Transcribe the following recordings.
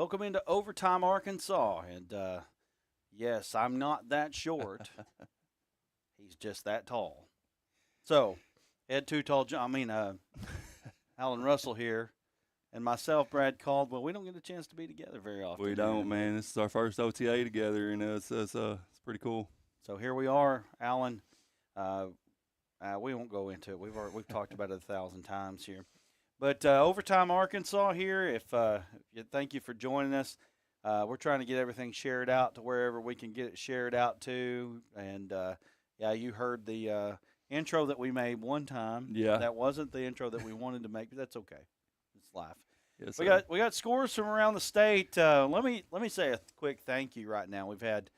Welcome into Overtime, Arkansas. And yes, I'm not that short. He's just that tall. So, Ed Too Tall, Alan Russell here, and myself, Brad Caldwell. We don't get a chance to be together very often. We don't, man. This is our first OTA together, and it's pretty cool. So here we are, Alan. We won't go into it. We've talked about it 1,000 times here. But Overtime Arkansas here. Thank you for joining us. We're trying to get everything shared out to wherever we can get it shared out to. And you heard the intro that we made one time. Yeah. That wasn't the intro that we wanted to make, but that's okay. It's live. Yes, We got scores from around the state. Let me say a quick thank you right now. We've had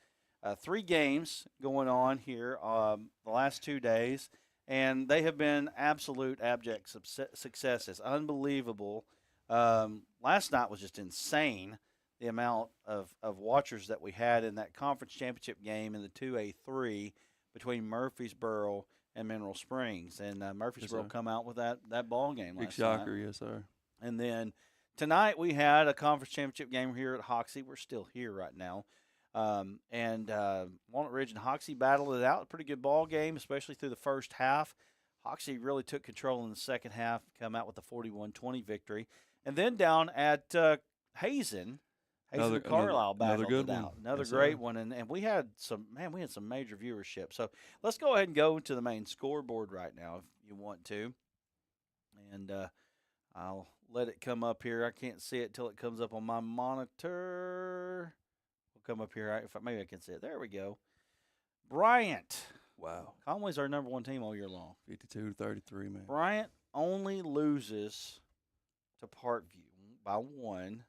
3 games going on here the last 2 days. And they have been absolute abject successes. Unbelievable. Last night was just insane, the amount of watchers that we had in that conference championship game in the 2A3 between Murfreesboro and Mineral Springs. And Murfreesboro come out with that ball game last Big shocker, yes, sir. And then tonight we had a conference championship game here at Hoxie. We're still here right now. Walnut Ridge and Hoxie battled it out. A pretty good ball game, especially through the first half. Hoxie really took control in the second half, come out with a 41-20 victory. And then down at Hazen and Carlisle battled it out. Another great one. And we had some major viewership. So let's go ahead and go to the main scoreboard right now if you want to. And I'll let it come up here. I can't see it till it comes up on my monitor. Come up here. Maybe I can see it. There we go. Bryant. Wow. Conway's our number 1 team all year long. 52-33, man. Bryant only loses to Parkview by 1.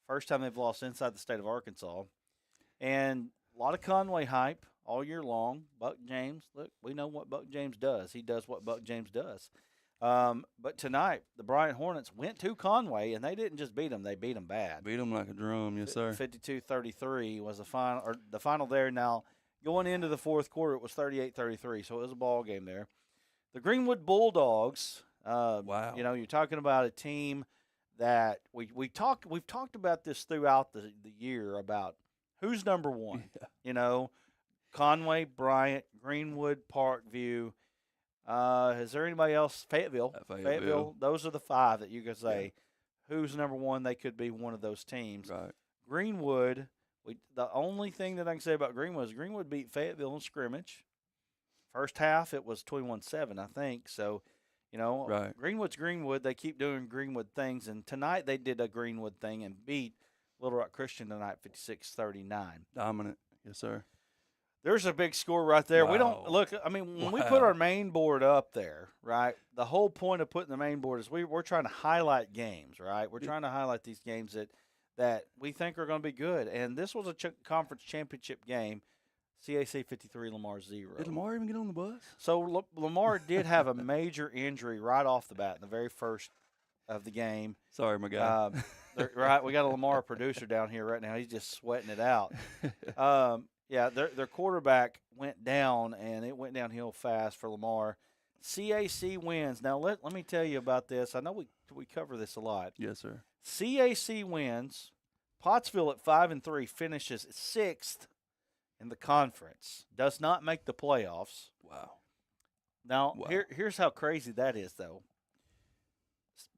First time they've lost inside the state of Arkansas. And a lot of Conway hype all year long. Buck James, look, we know what Buck James does. He does what Buck James does. But tonight, the Bryant Hornets went to Conway, and they didn't just beat them; they beat them bad. Beat them like a drum, yes, sir. 52-33 was the final, or the final there. Now, going into the fourth quarter, it was 38-33, so it was a ball game there. The Greenwood Bulldogs. Wow. You know, you're talking about a team that we've talked about this throughout the year about who's number 1. Yeah. You know, Conway, Bryant, Greenwood, Parkview. Is there anybody else? Fayetteville. Fayetteville. Those are the 5 that you could say who's number 1. They could be one of those teams. Right. Greenwood. The only thing that I can say about Greenwood is Greenwood beat Fayetteville in scrimmage. First half it was 21-7, I think. So, you know, right. Greenwood's Greenwood. They keep doing Greenwood things, and tonight they did a Greenwood thing and beat Little Rock Christian tonight 56-39. Dominant. Yes, sir. There's a big score right there. Wow. We don't look. I mean, when we put our main board up there, right? The whole point of putting the main board is we're trying to highlight games, right? We're trying to highlight these games that we think are going to be good. And this was a conference championship game. CAC 53, Lamar 0. Did Lamar even get on the bus? So Lamar did have a major injury right off the bat in the very first of the game. Sorry, my guy. Right, we got a Lamar producer down here right now. He's just sweating it out. Yeah, their quarterback went down, and it went downhill fast for Lamar. CAC wins. Now, let me tell you about this. I know we cover this a lot. Yes, sir. CAC wins. Pottsville at 5-3 finishes 6th in the conference. Does not make the playoffs. Wow. Now, here's how crazy that is, though.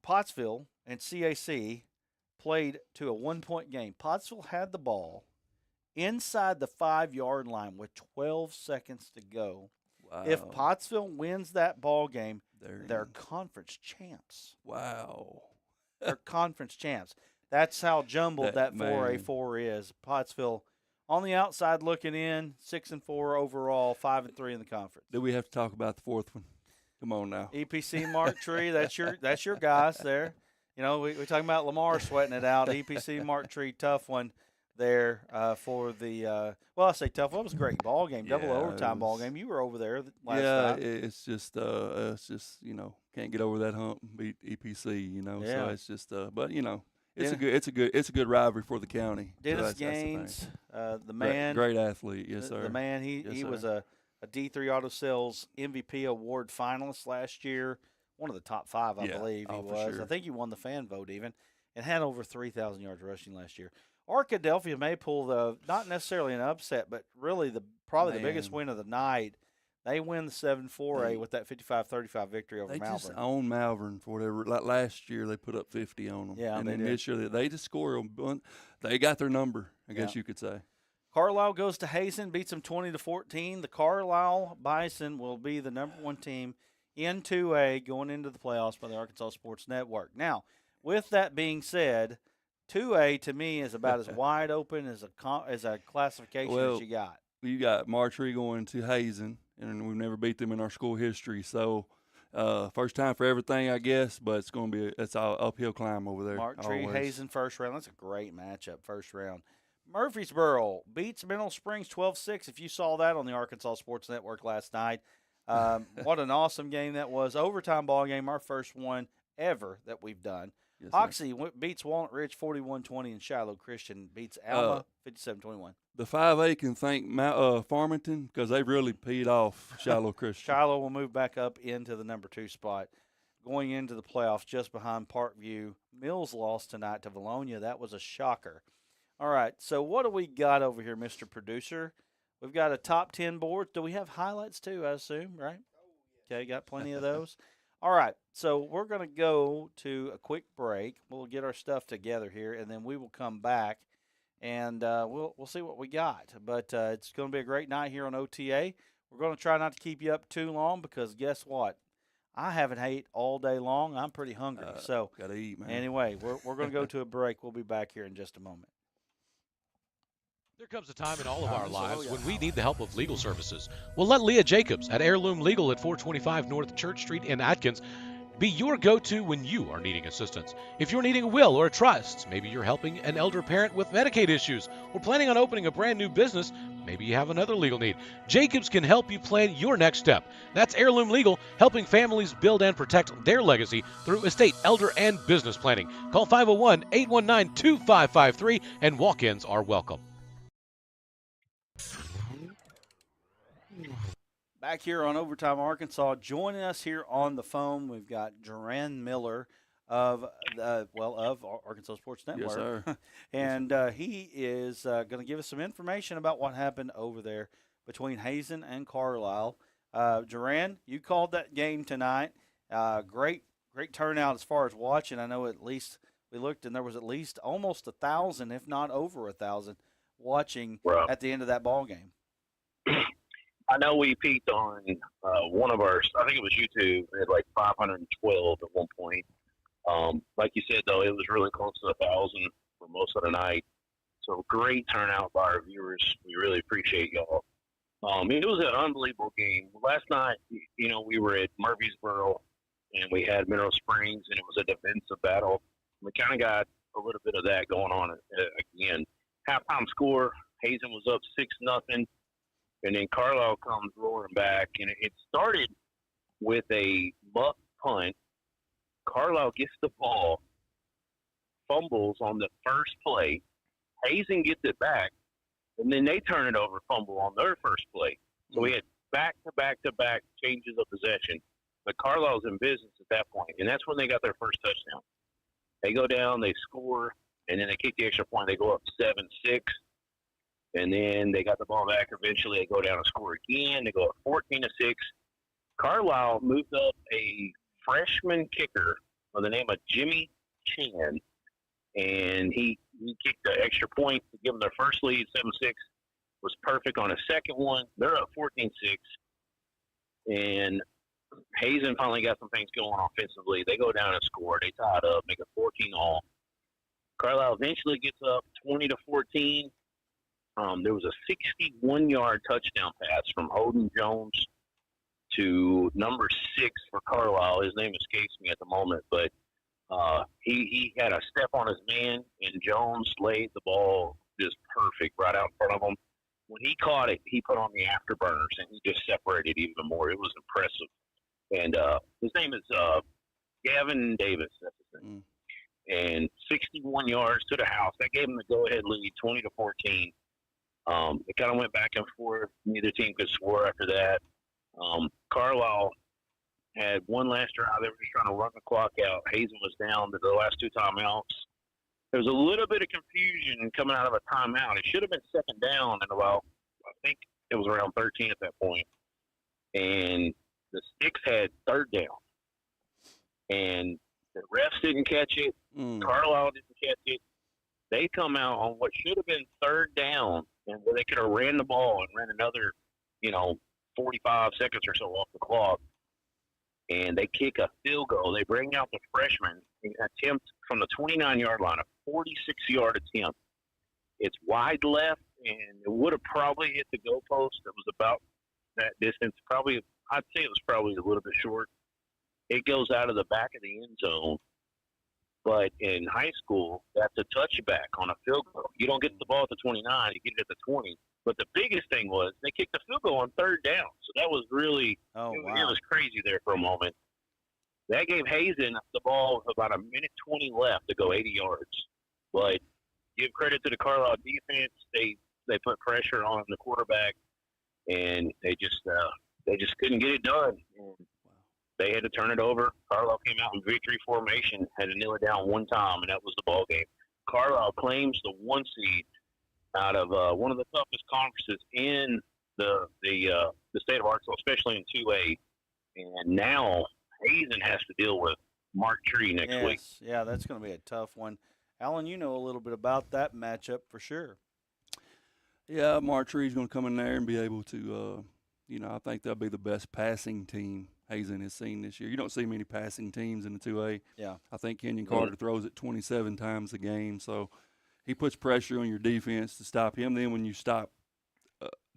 Pottsville and CAC played to a 1-point game. Pottsville had the ball inside the 5-yard line with 12 seconds to go. Wow. If Pottsville wins that ball game, they're conference champs. Wow. They're conference champs. That's how jumbled that 4A4 is. Pottsville on the outside looking in, 6-4 overall, 5-3 in the conference. Do we have to talk about the 4th one? Come on now. EPC Mark Tree, that's your guys there. You know, we're talking about Lamar sweating it out. EPC Mark Tree, tough one there for the I say tough. Well, it was a great ball game, double overtime ball game. You were over there last time. It's just you know, can't get over that hump and beat EPC, you know. Yeah. So it's just but you know, it's a good rivalry for the county. Dennis Gaines, the man, great athlete, yes sir. The man, he was a D3 Auto Sales MVP award finalist last year. One of the top 5, I believe he was. Sure. I think he won the fan vote even. and had over 3,000 yards rushing last year. Arkadelphia may pull not necessarily an upset, but really probably the biggest win of the night. They win the 7-4A with that 55-35 victory over Malvern. They just own Malvern for whatever. Like last year, they put up 50 on them. Yeah, and then this year, they just score them. They got their number, I guess you could say. Carlisle goes to Hazen, beats them 20-14. The Carlisle Bison will be the number 1 team in 2A going into the playoffs by the Arkansas Sports Network. Now, with that being said, 2A to me is about as wide open as a classification as you got. You got Marjorie going to Hazen, and we've never beat them in our school history. So, first time for everything, I guess, but it's going to be an uphill climb over there. Marjorie, Hazen, first round. That's a great matchup, first round. Murfreesboro beats Mineral Springs 12-6. If you saw that on the Arkansas Sports Network last night, what an awesome game that was. Overtime ball game, our first one ever that we've done. Yes, Hoxie beats Walnut Ridge 41-20, and Shiloh Christian beats Alma 57-21. The 5A can thank Farmington because they really peed off Shiloh Christian. Shiloh will move back up into the number 2 spot. Going into the playoffs just behind Parkview. Mills lost tonight to Valonia. That was a shocker. All right, so what do we got over here, Mr. Producer? We've got a top 10 board. Do we have highlights too, I assume, right? Okay, got plenty of those. All right, so we're going to go to a quick break. We'll get our stuff together here, and then we will come back, and we'll see what we got. But it's going to be a great night here on OTA. We're going to try not to keep you up too long because guess what? I haven't ate all day long. I'm pretty hungry. So gotta eat, man. Anyway, we're going to go to a break. We'll be back here in just a moment. There comes a time in all of our lives when we need the help of legal services. Well, let Leah Jacobs at Heirloom Legal at 425 North Church Street in Atkins be your go-to when you are needing assistance. If you're needing a will or a trust, maybe you're helping an elder parent with Medicaid issues, or planning on opening a brand new business, maybe you have another legal need. Jacobs can help you plan your next step. That's Heirloom Legal, helping families build and protect their legacy through estate, elder, and business planning. Call 501-819-2553, and walk-ins are welcome. Back here on Overtime Arkansas, joining us here on the phone, we've got Duran Miller of Arkansas Sports Network. Yes, sir. And he is going to give us some information about what happened over there between Hazen and Carlisle. Duran, you called that game tonight. Great turnout as far as watching. I know at least we looked and there was at least almost 1,000, if not over 1,000, watching at the end of that ball game. I know we peaked on one of our, I think it was YouTube, we had like 512 at one point. Like you said, though, it was really close to 1,000 for most of the night. So great turnout by our viewers. We really appreciate y'all. It was an unbelievable game. Last night, we were at Murfreesboro, and we had Mineral Springs, and it was a defensive battle. We kind of got a little bit of that going on again. Halftime score, Hazen was up 6-0. And then Carlisle comes roaring back, and it started with a muff punt. Carlisle gets the ball, fumbles on the first play. Hazen gets it back, and then they turn it over, fumble on their first play. So we had back-to-back changes of possession. But Carlisle's in business at that point, and that's when they got their first touchdown. They go down, they score, and then they kick the extra point. They go up 7-6. And then they got the ball back. Eventually, they go down and score again. They go up 14-6. Carlisle moved up a freshman kicker by the name of Jimmy Chan, and he kicked the extra point to give them their first lead. 7-6 was perfect on a second one. They're up 14-6, and Hazen finally got some things going offensively. They go down and score. They tie it up, make it 14-all. Carlisle eventually gets up 20-14. There was a 61-yard touchdown pass from Holden Jones to number 6 for Carlisle. His name escapes me at the moment, but he had a step on his man, and Jones laid the ball just perfect right out in front of him. When he caught it, he put on the afterburners, and he just separated even more. It was impressive. And his name is Gavin Davis. That's his name. And 61 yards to the house. That gave him the go-ahead lead, 20-14. It kind of went back and forth. Neither team could score after that. Carlisle had one last drive. They were just trying to run the clock out. Hazen was down to the last 2 timeouts. there was a little bit of confusion coming out of a timeout. It should have been second down and about, I think it was around 13 at that point. And the Sticks had third down. And the refs didn't catch it. Carlisle didn't catch it. They come out on what should have been third down, and where they could have ran the ball and ran another, 45 seconds or so off the clock. And they kick a field goal. They bring out the freshman and attempt from the 29-yard line, a 46-yard attempt. It's wide left, and it would have probably hit the goalpost. It was about that distance. Probably, I'd say it was probably a little bit short. It goes out of the back of the end zone. But in high school, that's a touchback on a field goal. You don't get the ball at the 29, you get it at the 20. But the biggest thing was they kicked the field goal on third down. So that was really it was crazy there for a moment. That gave Hazen the ball with about a minute 20 left to go 80 yards. But give credit to the Carlisle defense. They put pressure on the quarterback, and they just couldn't get it done. And they had to turn it over. Carlisle came out in victory formation, had to kneel it down one time, and that was the ball game. Carlisle claims the 1 seed out of one of the toughest conferences in the state of Arkansas, especially in 2A. And now Hazen has to deal with Mark Tree next week. Yeah, that's going to be a tough one. Alan, you know a little bit about that matchup for sure. Yeah, Mark Tree's going to come in there and be able to, I think they'll be the best passing team Hazen has seen this year. You don't see many passing teams in the 2A. Yeah. I think Kenyon Carter throws it 27 times a game, so he puts pressure on your defense to stop him. Then when you stop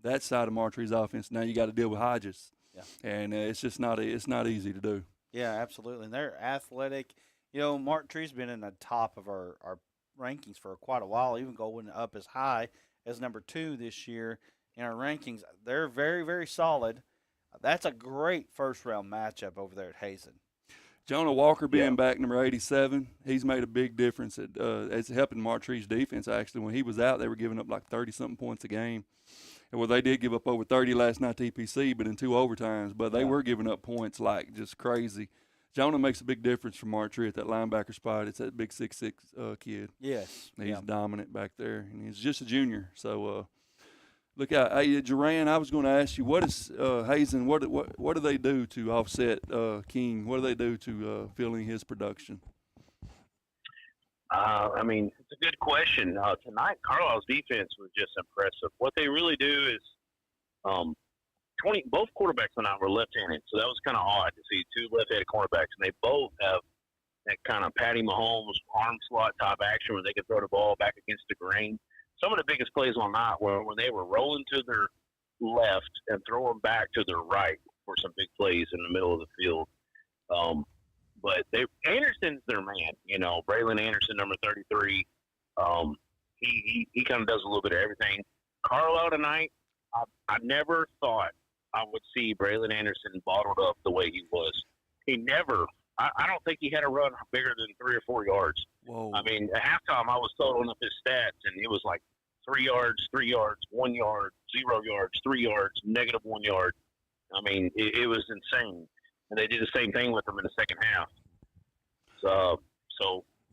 that side of Martree's offense, now you got to deal with Hodges. Yeah. And it's just not easy to do. Yeah, absolutely. And they're athletic. Mark Tree's been in the top of our rankings for quite a while, even going up as high as number 2 this year in our rankings. They're very, very solid. That's a great first-round matchup over there at Hazen. Jonah Walker being back, number 87, he's made a big difference. It's helping Mark Tree's defense, actually. When he was out, they were giving up like 30-something points a game. And they did give up over 30 last night to EPC, but in 2 overtimes. But they were giving up points like just crazy. Jonah makes a big difference for Mark Tree at that linebacker spot. It's that big 6'6" kid. Yes. He's dominant back there, and he's just a junior. So, look out. Hey, Duran, I was going to ask you, what is Hazen, what do they do to offset King? What do they do to fill in his production? It's a good question. Tonight, Carlisle's defense was just impressive. What they really do is both quarterbacks tonight were left-handed, so that was kind of odd to see 2 left-handed cornerbacks, and they both have that kind of Patty Mahomes arm slot type action where they can throw the ball back against the grain. Some of the biggest plays on night were when they were rolling to their left and throwing back to their right for some big plays in the middle of the field. But Anderson's their man, Braylon Anderson, number 33. He kind of does a little bit of everything. Carlisle tonight, I never thought I would see Braylon Anderson bottled up the way he was. He never – I don't think he had a run bigger than 3 or 4 yards. Whoa. At halftime, I was totaling up his stats, and it was like 3 yards, 1 yard, 0 yards, 3 yards, negative 1 yard. It was insane. And they did the same thing with him in the second half. So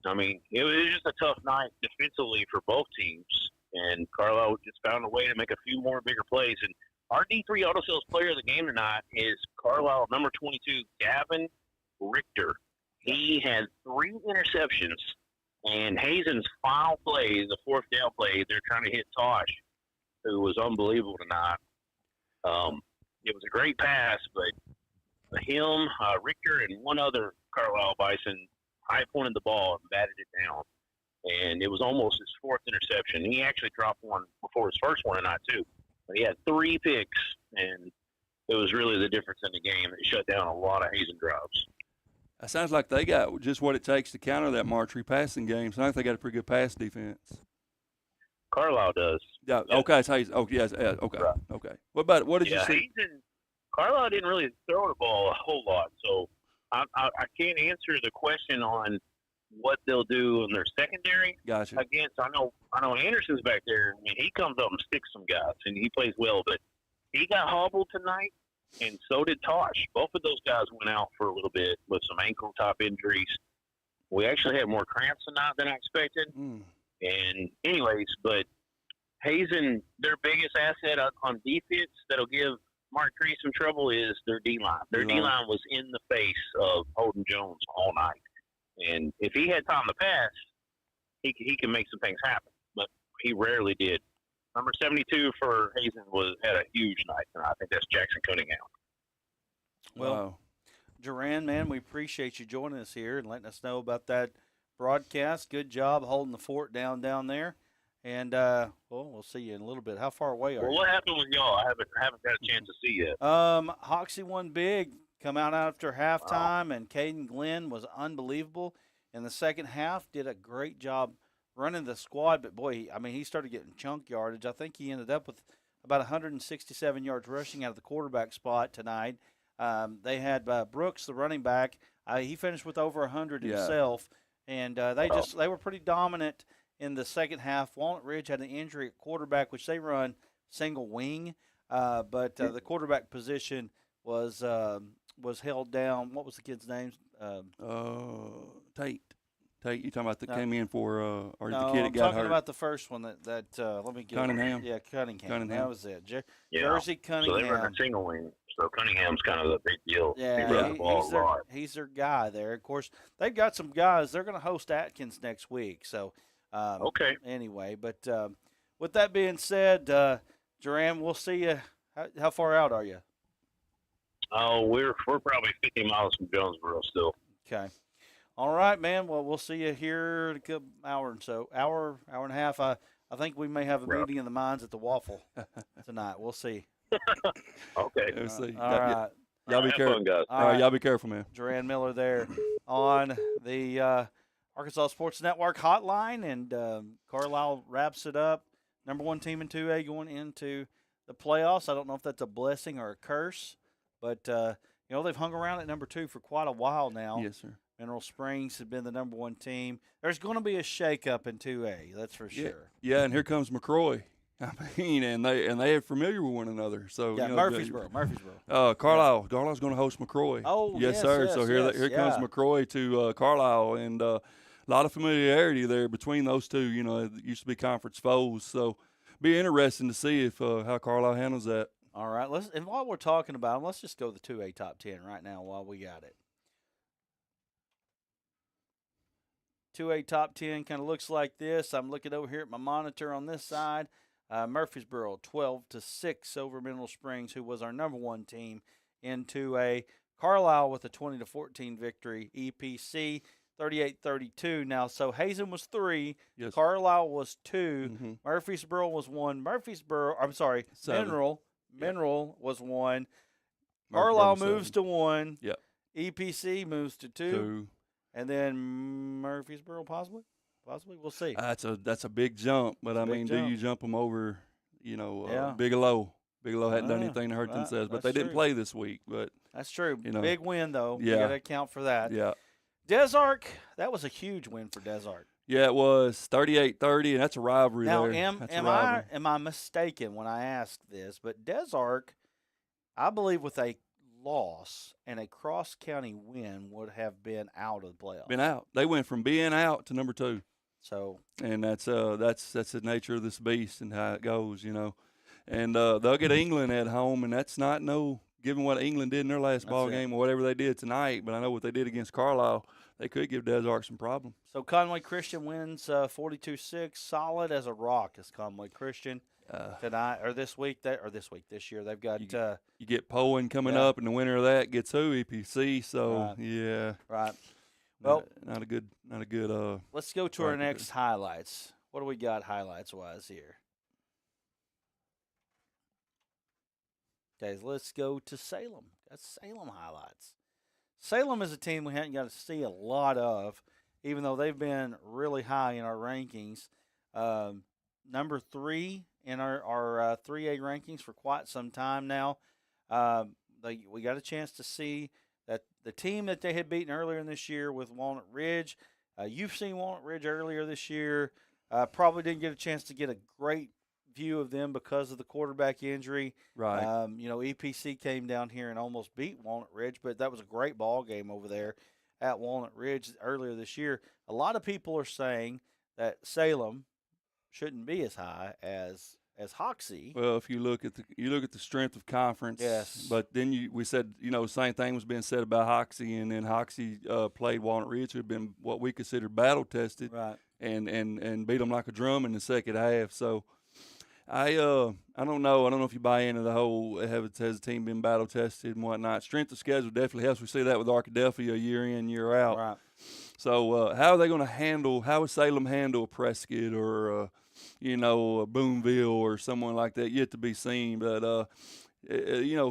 it was just a tough night defensively for both teams. And Carlisle just found a way to make a few more bigger plays. And our D3 Auto Sales player of the game tonight is Carlisle number 22, Gavin Richter. He had 3 interceptions. And Hazen's final play, the 4th down play, they're trying to hit Tosh, who was unbelievable tonight. It was a great pass, but him, Richter, and one other Carlisle Bison high-pointed the ball and batted it down. And it was almost his 4th interception. He actually dropped one before his first one tonight, too. But he had 3 picks, and it was really the difference in the game. It shut down a lot of Hazen drives. It sounds like they got just what it takes to counter that Mark Tree passing game. So I think they got a pretty good pass defense. Carlisle does. Yeah. Okay. It's Hazen. Oh, yes. Yeah, okay. Right. Okay. What did you see? Carlisle didn't really throw the ball a whole lot, so I can't answer the question on what they'll do in their secondary. Gotcha. Against, I know Anderson's back there. He comes up and sticks some guys, and he plays well. But he got hobbled tonight, and so did Tosh. Both of those guys went out for a little bit with some ankle-type injuries. We actually had more cramps tonight than I expected. And anyways, but Hazen, their biggest asset on defense that'll give Mark Tree some trouble is their D-line. Their D-line was in the face of Holden Jones all night. And if he had time to pass, he can make some things happen. But he rarely did. Number 72 for Hazen had a huge night tonight. I think that's Jackson Cunningham. Well, Duran, man, we appreciate you joining us here and letting us know about that broadcast. Good job holding the fort down there. And, we'll see you in a little bit. How far away are you? Well, what happened with y'all? I haven't got a chance to see yet. Hoxie won big, come out after halftime, and Caden Glenn was unbelievable in the second half. Did a great job running the squad, but boy, he started getting chunk yardage. I think he ended up with about 167 yards rushing out of the quarterback spot tonight. They had Brooks, the running back. He finished with over 100 himself, and they were pretty dominant in the second half. Walnut Ridge had an injury at quarterback, which they run single wing, but the quarterback position was held down. What was the kid's name? Tate. You talking about that came in for or the kid that got hurt? I'm talking about the first one that let me get Cunningham. Yeah, Cunningham. That was it. Jersey So Cunningham. they run a single wing. So Cunningham's kind of the big deal. Yeah, he's their guy there. Of course, they've got some guys. They're going to host Atkins next week. So, okay. Anyway, but with that being said, Duran, we'll see you. How far out are you? Oh, we're probably 50 miles from Jonesboro still. Okay. All right, man. Well, we'll see you here in a couple hour and a half. I think we may have a meeting in the mines at the Waffle tonight. We'll see. Okay. We'll see. All right. Y'all be careful, guys. All right, y'all be careful, man. Duran Miller there on the Arkansas Sports Network hotline, and Carlisle wraps it up. Number one team in 2A going into the playoffs. I don't know if that's a blessing or a curse, but they've hung around at number 2 for quite a while now. Yes, sir. Mineral Springs has been the number 1 team. There's going to be a shakeup in 2A, that's for sure. Yeah, and here comes McCroy. And they are familiar with one another. So Murfreesboro. Carlisle's going to host McCroy. Oh, yes, sir. Yes, so here comes McCroy to Carlisle, and a lot of familiarity there between those two. It used to be conference foes, so be interesting to see if how Carlisle handles that. All right, and while we're talking about them, let's just go to the 2A top 10 right now while we got it. 2A top 10 kind of looks like this. I'm looking over here at my monitor on this side. Murfreesboro 12-6 over Mineral Springs, who was our number 1 team in 2A. Carlisle with a 20-14 victory. EPC 38-32. Now, so Hazen was 3. Yes. Carlisle was 2. Mm-hmm. Murfreesboro was 1. Mineral was 1. Carlisle moves to 1. Yep. EPC moves to 2. And then Murfreesboro possibly? We'll see. That's a big jump, but do you jump them over, Bigelow? Bigelow hadn't done anything to hurt themselves, but they didn't play this week. But that's true. Big win, though. Yeah. You got to account for that. Yeah. Des Arc, that was a huge win for Des Arc. Yeah, it was 38-30, and that's a rivalry now, there. Am I mistaken when I ask this? But Des Arc, I believe with a loss and a cross-county win would have been out of the playoffs. Been out. They went from being out to number 2. So, and that's the nature of this beast and how it goes, And they'll get England at home, and that's not given what England did in their last ball game or whatever they did tonight. But I know what they did against Carlisle, they could give Des Arc some problems. So Conway Christian wins 42-6, solid as a rock is Conway Christian. Tonight or this year they've got you get Poen coming up, and the winner of that gets EPC. So right. Well, not a good. Let's go to our next highlights. What do we got highlights wise here? Okay, let's go to Salem. That's Salem highlights. Salem is a team we hadn't got to see a lot of, even though they've been really high in our rankings. Number 3 in our 3A rankings for quite some time now. We got a chance to see that the team that they had beaten earlier in this year with Walnut Ridge. You've seen Walnut Ridge earlier this year. Probably didn't get a chance to get a great view of them because of the quarterback injury. Right. EPC came down here and almost beat Walnut Ridge, but that was a great ball game over there at Walnut Ridge earlier this year. A lot of people are saying that Salem shouldn't be as high as Hoxie. Well, if you look at the strength of conference, Yes. But then we said same thing was being said about Hoxie, and then Hoxie played Walnut Ridge, who had been what we consider battle tested, Right. and beat them like a drum in the second half. So I don't know. I don't know if you buy into the whole has the team been battle tested and whatnot. Strength of schedule definitely helps. We see that with Arkadelphia year in, year out. Right. So how are they going to handle? How would Salem handle Prescott or Boonville or someone like that? Yet to be seen. But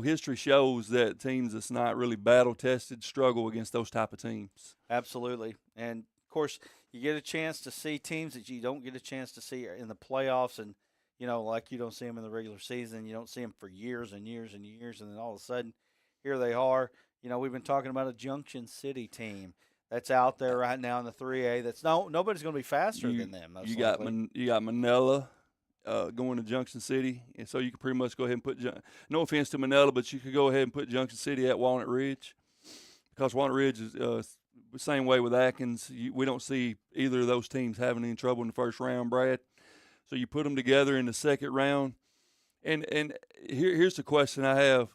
history shows that teams that's not really battle tested struggle against those type of teams. Absolutely. And of course, you get a chance to see teams that you don't get a chance to see in the playoffs, and like you don't see them in the regular season. You don't see them for years and years and years, and then all of a sudden, here they are. We've been talking about a Junction City team that's out there right now in the 3A. That's nobody's going to be faster than them. You got Manila going to Junction City, and so you can pretty much go ahead and put. No offense to Manila, but you could go ahead and put Junction City at Walnut Ridge, because Walnut Ridge is the same way with Atkins. We don't see either of those teams having any trouble in the first round, Brad. So you put them together in the second round, and here's the question I have.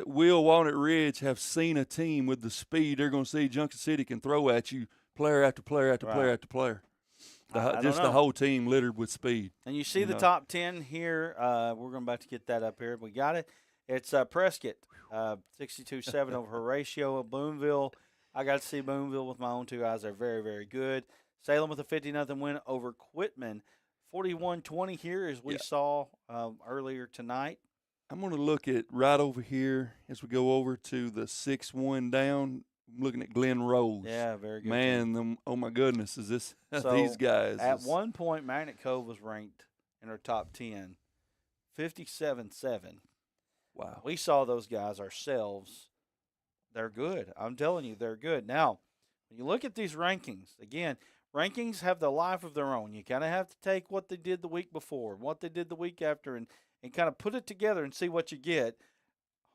Will Walnut Ridge have seen a team with the speed they're going to see Junction City can throw at you player after player after player after player? The whole team littered with speed. And you see the top 10 here. We're going to get that up here. We got it. It's Prescott, 62-7 over Horatio. Boonville, I got to see Boonville with my own two eyes. They're very, very good. Salem with a 50-0 win over Quitman. 41-20 here, as we saw earlier tonight. I'm going to look at right over here as we go over to the 6-1 down. I'm looking at Glen Rose. Yeah, very good. Man, oh my goodness, is this so these guys? At one point, Magnet Cove was ranked in our top 10, 57-7. Wow. We saw those guys ourselves. They're good. I'm telling you, they're good. Now, when you look at these rankings, again, rankings have the life of their own. You kind of have to take what they did the week before and what they did the week after and kind of put it together and see what you get.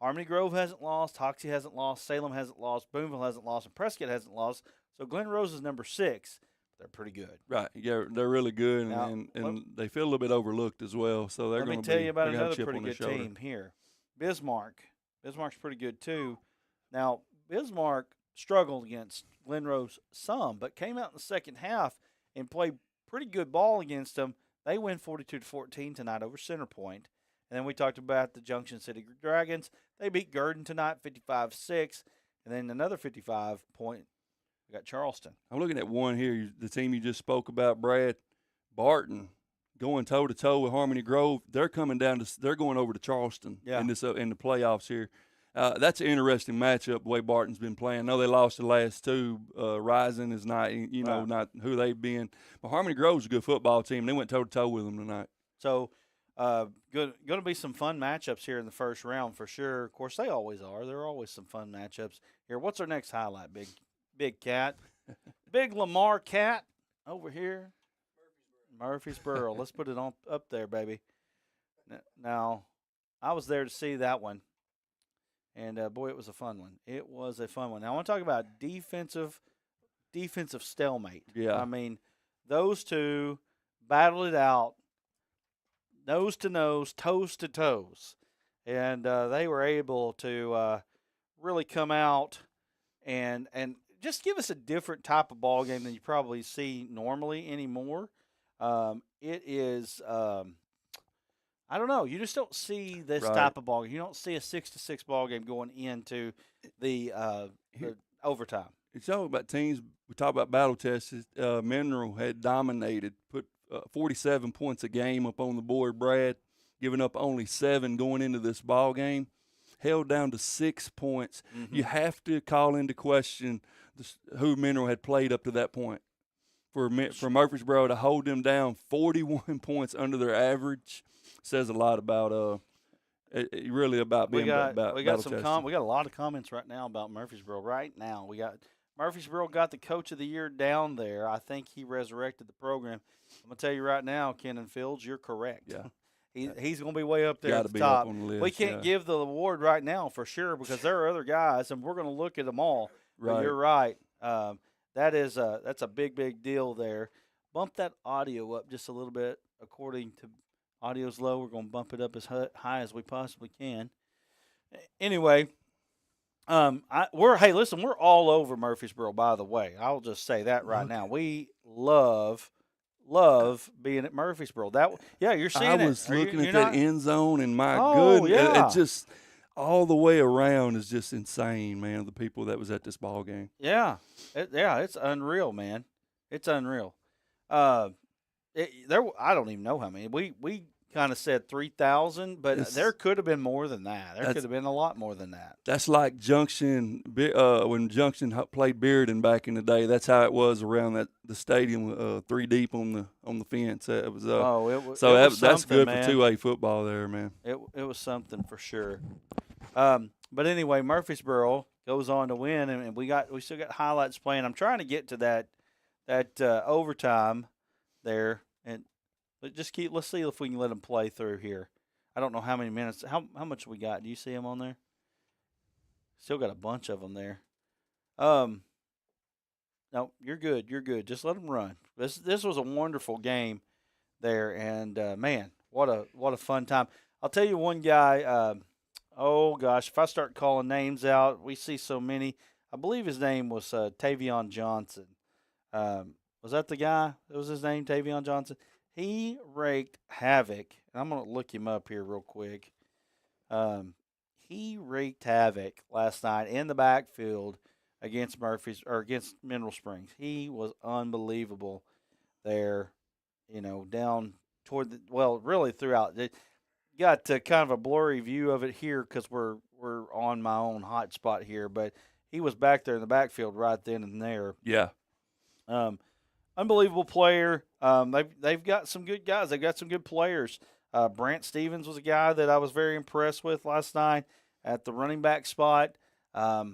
Harmony Grove hasn't lost. Hoxie hasn't lost. Salem hasn't lost. Boonville hasn't lost. And Prescott hasn't lost. So Glen Rose is number 6. They're pretty good. Right. Yeah, they're really good, and they feel a little bit overlooked as well. So they're going to tell you about another pretty good team here. Bismarck. Bismarck's pretty good too. Now, Bismarck struggled against Glen Rose some, but came out in the second half and played pretty good ball against them. They win 42-14 tonight over Center Point. And then we talked about the Junction City Dragons. They beat Gurdon tonight 55-6. And then another 55-point, we got Charleston. I'm looking at one here, the team you just spoke about, Brad. Barton going toe-to-toe with Harmony Grove. They're coming down they're going over to Charleston in the playoffs here. That's an interesting matchup, the way Barton's been playing. I know they lost the last two. Rising is not, not who they've been. But Harmony Grove's a good football team. They went toe-to-toe with them tonight. So, going to be some fun matchups here in the first round for sure. Of course, they always are. There are always some fun matchups here. What's our next highlight, Big Cat? Big Lamar Cat over here. Murfreesboro. Let's put it on up there, baby. Now, I was there to see that one. And, boy, it was a fun one. It was a fun one. Now, I want to talk about defensive stalemate. Yeah. I mean, those two battled it out, nose to nose, toes to toes. And they were able to really come out and just give us a different type of ball game than you probably see normally anymore. It is I don't know. You just don't see this type of ball game. You don't see a 6-6 ball game going into the overtime. It's all about teams. We talk about battle tests. Mineral had dominated, put 47 points a game up on the board, Brad, giving up only 7 going into this ball game, held down to 6 points. Mm-hmm. You have to call into question who Mineral had played up to that point. For Murfreesboro to hold them down 41 points under their average says a lot about really about being about we got a lot of comments right now about Murfreesboro. Right now, we got Murfreesboro got the coach of the year down there. I think he resurrected the program. I'm gonna tell you right now, Kenan Fields, you're correct. Yeah, he's gonna be way up there at the top. Up on the list, we can't give the award right now for sure because there are other guys, and we're gonna look at them all. Right. But you're right. That's a big deal there. Bump that audio up just a little bit. According to audio's low, we're going to bump it up as high as we possibly can. Anyway, we're all over Murfreesboro. By the way, I'll just say that right now. We love being at Murfreesboro. You're seeing it. I was looking at that end zone, and my Oh, goodness, yeah. it just all the way around is just insane, man. The people that was at this ball game. Yeah, it's unreal, man. It's unreal. I don't even know how many. We kind of said 3,000, but there could have been more than that. There could have been a lot more than that. That's like Junction, when Junction played Bearden back in the day. That's how it was around the stadium, 3 deep on the fence. It was. That's good man. for 2A football there, man. It was something for sure. But anyway, Murfreesboro goes on to win, and we still got highlights playing. I'm trying to get to that overtime there, and let's see if we can let them play through here. I don't know how many minutes. How much we got? Do you see them on there? Still got a bunch of them there. No, you're good. You're good. Just let them run. This was a wonderful game there, and man, what a fun time. I'll tell you one guy. Oh gosh, if I start calling names out, we see so many. I believe his name was Tavion Johnson. Was that the guy? That was his name, Tavion Johnson. He raked havoc, and I'm going to look him up here real quick. He raked havoc last night in the backfield against against Mineral Springs. He was unbelievable there, down toward really throughout. Got kind of a blurry view of it here because we're on my own hot spot here, but he was back there in the backfield right then and there. Yeah. Unbelievable player. They've got some good guys. They've got some good players. Brant Stevens was a guy that I was very impressed with last night at the running back spot. I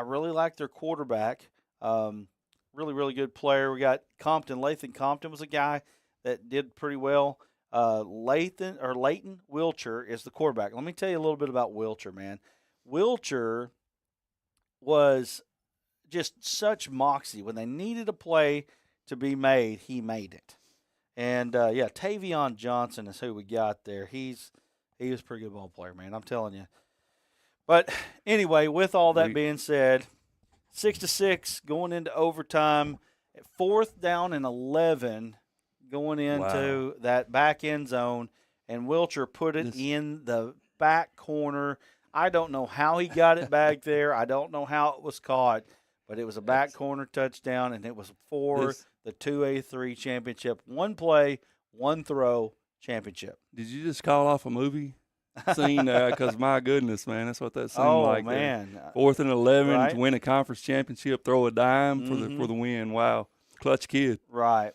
really like their quarterback. Really good player. We got Compton. Lathan Compton was a guy that did pretty well. Leighton Wilcher is the quarterback. Let me tell you a little bit about Wilcher, man. Wilcher was just such moxie. When they needed a play to be made, he made it. And Tavion Johnson is who we got there. He was a pretty good ball player, man. I'm telling you. But anyway, with all that being said, 6-6 going into overtime, 4th down and 11 going into that back end zone, and Wilcher put it in the back corner. I don't know how he got it back there. I don't know how it was caught, but it was a back corner touchdown, and it was for the 2A3 championship. One play, one throw championship. Did you just call off a movie scene there? Because my goodness, man, that's what that seemed like. Oh man, there. 4th and 11 right? to win a conference championship, throw a dime for the win. Wow, clutch kid. Right.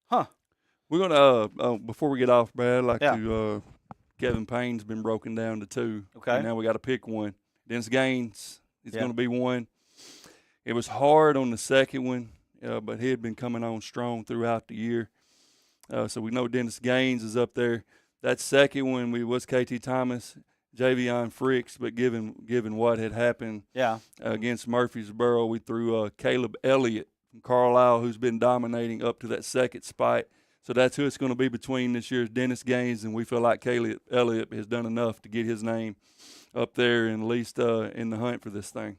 Huh. We're gonna before we get off, Brad, I'd like to. Kevin Payne's been broken down to 2. Okay. And now we got to pick one. Dennis Gaines is going to be 1. It was hard on the second one, but he had been coming on strong throughout the year. So we know Dennis Gaines is up there. That second one was KT Thomas, Javion Fricks, but given what had happened against Murfreesboro, we threw Caleb Elliott from Carlisle, who's been dominating up to that second spot. So that's who it's going to be between this year's Dennis Gaines, and we feel like Caleb Elliott has done enough to get his name up there and at least in the hunt for this thing.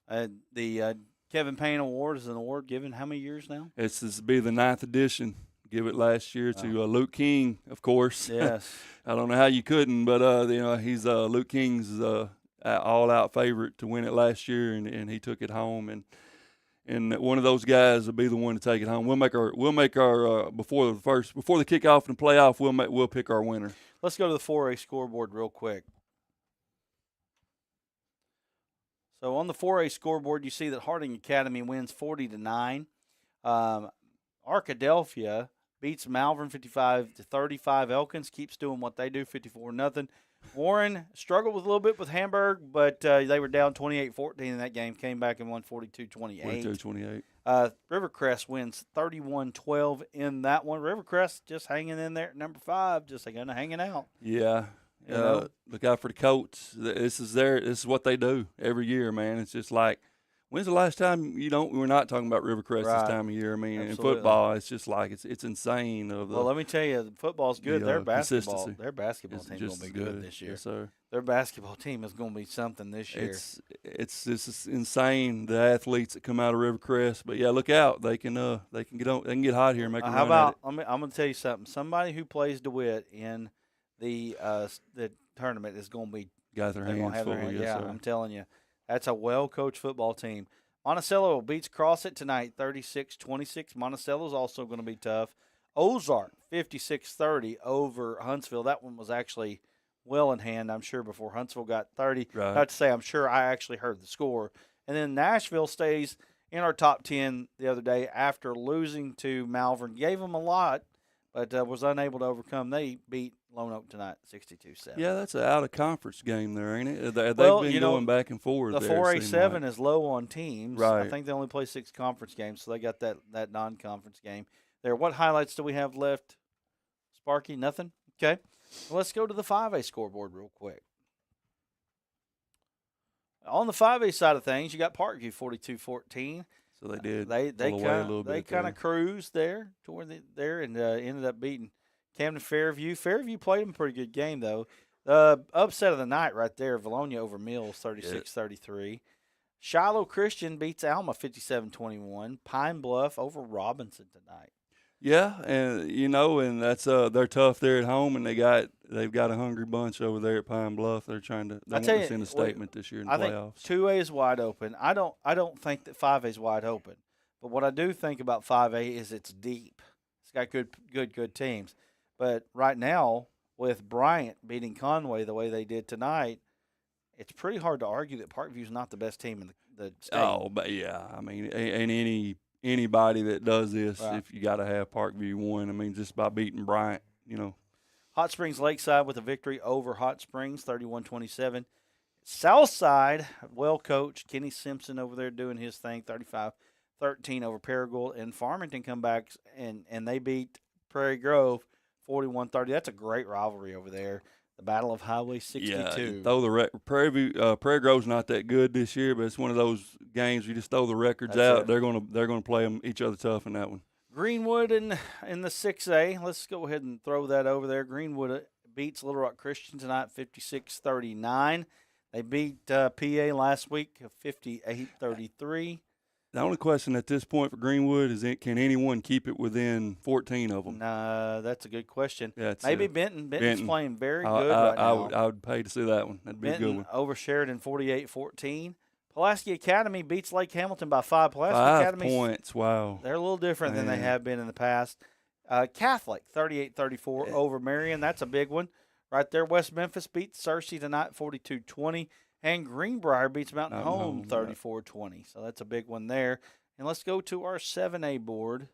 The Kevin Payne Award is an award given how many years now? This will be the 9th edition. Give it last year to Luke King, of course. Yes. I don't know how you couldn't, but he's Luke King's all-out favorite to win it last year, and he took it home. And one of those guys will be the one to take it home. We'll make our before the kickoff and playoff. We'll pick our winner. Let's go to the 4A scoreboard real quick. So on the 4A scoreboard, you see that Harding Academy wins 40-9. Arkadelphia beats Malvern 55-35. Elkins keeps doing what they do, 54-0. Warren struggled with a little bit with Hamburg, but they were down 28-14 in that game. Came back and won 42-28. 42-28. Rivercrest wins 31-12 in that one. Rivercrest just hanging in there at number 5, just kind of hanging out. Yeah, You know? Look out for the Colts. This is what they do every year, man. It's just like, when's the last time we're not talking about Rivercrest Right. this time of year? I mean, Absolutely. in football, it's just like it's insane. Well, let me tell you, football's good. Their basketball consistency. team is going to be good this year. Yes, sir. Their basketball team is going to be something this year. It's insane, the athletes that come out of Rivercrest. But yeah, look out. They can get hot here and make a run at it. I'm going to tell you something. Somebody who plays DeWitt in the tournament is going to be got their hands full. Yeah, I'm telling you. That's a well-coached football team. Monticello beats Crossett tonight, 36-26. Monticello's also going to be tough. Ozark, 56-30 over Huntsville. That one was actually well in hand, I'm sure, before Huntsville got 30. Right. I have to say, I'm sure I actually heard the score. And then Nashville stays in our top 10 the other day after losing to Malvern. Gave them a lot, but was unable to overcome. They beat Lone Oak tonight, 62-7. Yeah, that's an out-of-conference game there, ain't it? They've been going back and forth. The 4A7 is low on teams. Right. I think they only play 6 conference games, so they got that non-conference game there. What highlights do we have left, Sparky? Nothing? Okay. Well, let's go to the 5A scoreboard real quick. On the 5A side of things, you got Parkview 42-14. So they did. They kind of cruised there toward and ended up beating Camden Fairview. Fairview played them a pretty good game though. Upset of the night right there. Valonia over Mills 36-33. Shiloh Christian beats Alma 57-21. Pine Bluff over Robinson tonight. Yeah, and that's they're tough there at home, and they've got a hungry bunch over there at Pine Bluff. They want to send a statement this year in the playoffs. Think 2A is wide open. I don't think that 5A is wide open, but what I do think about 5A is it's deep. It's got good teams, but right now with Bryant beating Conway the way they did tonight, it's pretty hard to argue that Parkview's not the best team in the state. Oh, but yeah, I mean, and anybody that does this, right. If you got to have Parkview win, I mean, just by beating Bryant, Hot Springs Lakeside with a victory over Hot Springs, 31-27. Southside, well coached, Kenny Simpson over there doing his thing, 35-13 over Paragould. And Farmington come back and they beat Prairie Grove, 41-30. That's a great rivalry over there. The Battle of Highway 62. Yeah, throw the Prairie Grove's not that good this year, but it's one of those games you just throw the records out. They're gonna play each other tough in that one. Greenwood in the 6A. Let's go ahead and throw that over there. Greenwood beats Little Rock Christian tonight, 56-39. They beat PA last week, 58-33. The only question at this point for Greenwood is, can anyone keep it within 14 of them? Nah, that's a good question. Yeah, maybe Benton. Benton's playing very good right now. I would pay to see that one. That'd be Benton a good one. Over Sheridan, 48-14. Pulaski Academy beats Lake Hamilton by 5. Pulaski 5 Academy's, points, wow. They're a little different than they have been in the past. Catholic, 38-34 over Marion. That's a big one right there. West Memphis beats Searcy tonight, 42-20. And Greenbrier beats Mountain Home 34-20. So that's a big one there. And let's go to our 7A board.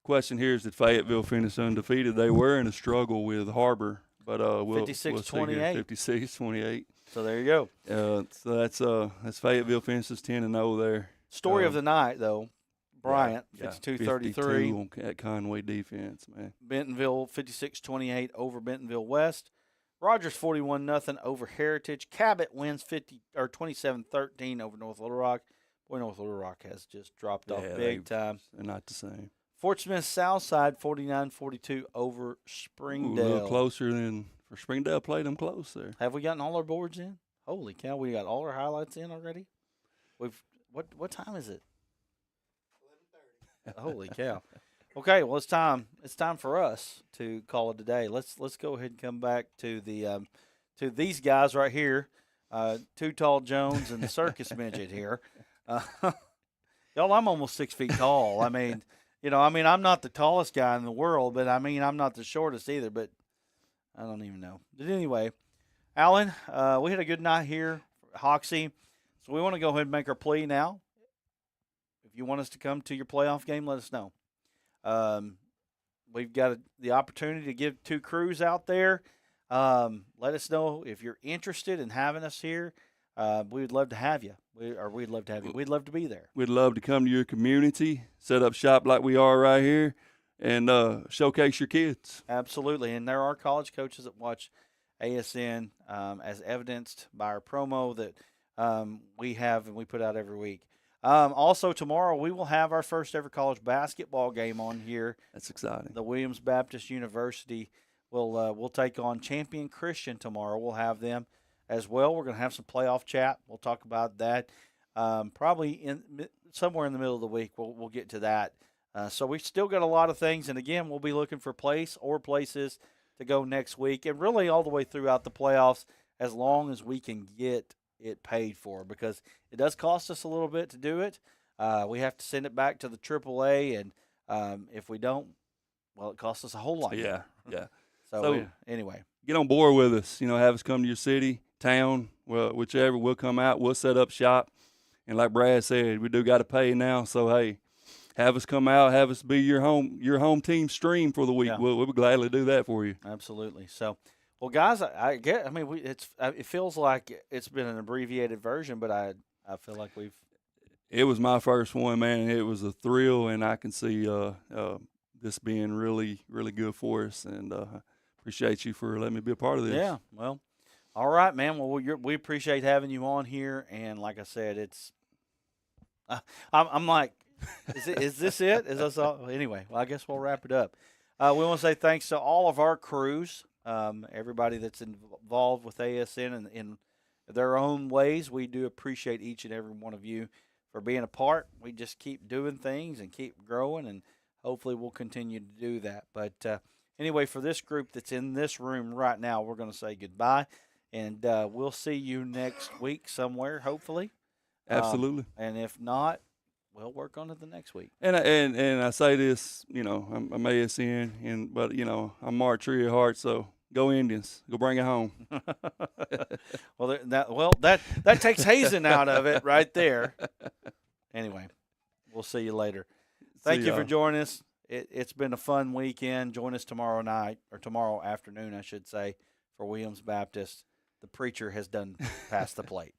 Question here is, did Fayetteville finish undefeated? They were in a struggle with Harbor, but we'll 56-28. 56-28. So there you go. So that's Fayetteville finishes 10-0 there. Story of the night, though. Bryant, 52-33. At Conway defense, man. Bentonville, 56-28 over Bentonville West. Rogers 41-0 over Heritage. Cabot wins 27-13 over North Little Rock. Boy, North Little Rock has just dropped off big time. They're not the same. Fort Smith Southside 49-42 over Springdale. A little closer than for Springdale. Played them close there. Have we gotten all our boards in? Holy cow, we got all our highlights in already. What time is it? 11:30. Holy cow. Okay, well, it's time. It's time for us to call it a day. Let's go ahead and come back to the to these guys right here, Too Tall Jones and the Circus Midget here. Y'all, I'm almost 6 feet tall. I mean, I'm not the tallest guy in the world, but I'm not the shortest either. But I don't even know. But anyway, Alan, we had a good night here, Hoxie. So we want to go ahead and make our plea now. If you want us to come to your playoff game, let us know. We've got the opportunity to give 2 crews out there. Let us know if you're interested in having us here. We would love to have you. We'd love to have you. We'd love to be there. We'd love to come to your community, set up shop like we are right here, and showcase your kids. Absolutely. And there are college coaches that watch ASN, as evidenced by our promo that we have and we put out every week. Also, tomorrow we will have our first ever college basketball game on here. That's exciting. The Williams Baptist University will take on Champion Christian tomorrow. We'll have them as well. We're going to have some playoff chat. We'll talk about that probably somewhere in the middle of the week. We'll get to that. So we've still got a lot of things, and again, we'll be looking for places to go next week, and really all the way throughout the playoffs, as long as we can get it paid for, because it does cost us a little bit to do it. We have to send it back to the AAA, and if we don't, well, it costs us a whole lot. Yeah. So anyway, get on board with us. Have us come to your city, town, well, whichever. We'll come out. We'll set up shop, and like Brad said, we do got to pay now. So hey, have us come out. Have us be your home team stream for the week. Yeah. We'll gladly do that for you. Absolutely. So. Well, guys, it feels like it's been an abbreviated version, but I feel like It was my first one, man, and it was a thrill, and I can see this being really, really good for us, and appreciate you for letting me be a part of this. Yeah, well, all right, man. Well, we appreciate having you on here, and like I said, it's I'm like, is this it? Is this all? Anyway, well, I guess we'll wrap it up. We want to say thanks to all of our crews. Everybody that's involved with ASN in their own ways. We do appreciate each and every one of you for being a part. We just keep doing things and keep growing, and hopefully we'll continue to do that. But anyway, for this group that's in this room right now, we're going to say goodbye, and we'll see you next week somewhere, hopefully. Absolutely. And if not, we'll work on it the next week. And I say this, I'm ASN, but I'm Mark Tree at heart, so go Indians, go bring it home. that takes Hazen out of it right there. Anyway, we'll see you later. Thank you for joining us. It's been a fun weekend. Join us tomorrow night, or tomorrow afternoon, I should say, for Williams Baptist. The preacher has done past the plate.